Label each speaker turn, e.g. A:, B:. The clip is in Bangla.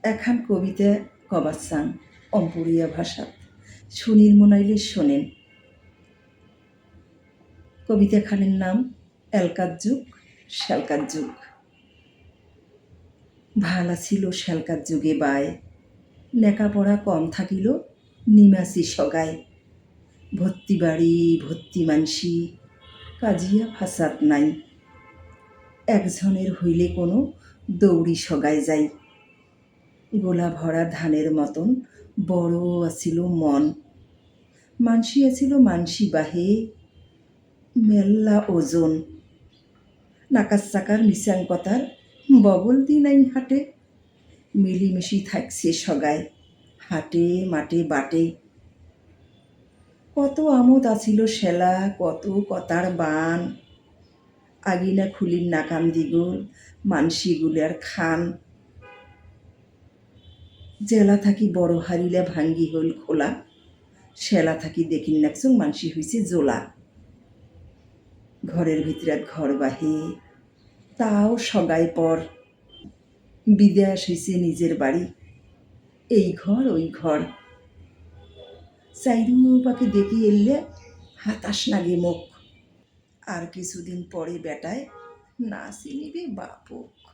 A: এখান কবিতা কবার চাং অম্পুরিয়া ভাষাত শুনির মনাইলে শোনেন। কবিতাখানের নাম এলকার যুগ শ্যালকার যুগ। ভালা ছিল শ্যালকার যুগে বায়, লেখাপড়া কম থাকিল নিমাসি সগায়। ভর্তি বাড়ি ভর্তি মানসি, কাজিয়া ফাসাদ নাই। একজনের হইলে কোনো দৌড়ি সগায় যাই। গোলা ভরা ধানের মতন বড় আছিল মন। মানসি আছিল মানসি বাহে মেল্লা ওজন। নাকাচ চাকার মিচাং কথার বগল দি নাই হাটে। মিলিমিশি থাকছে সগায় হাটে মাঠে বাটে। কত আমোদ আছিল শেলা, কত কথার বান। আগিনা খুলির নাকাম দিগল মানসিগুলার খান। জেলা থাকি বড় হারিলা ভাঙ্গি হল খোলা, শেলা থাকি দেখিন নাকছুং মানসি হইছে জোলা। ঘরের ভিতরাত ঘর বাহে তাও সগাই পর। বিদেশ হইছে নিজের বাড়ি, এই ঘর ওই ঘর। চাইরু পাকে দেখি এলে হাতাশ নাগে মুখ। আর কিছুদিন পরে বেটায় না চিনিবে বাপক।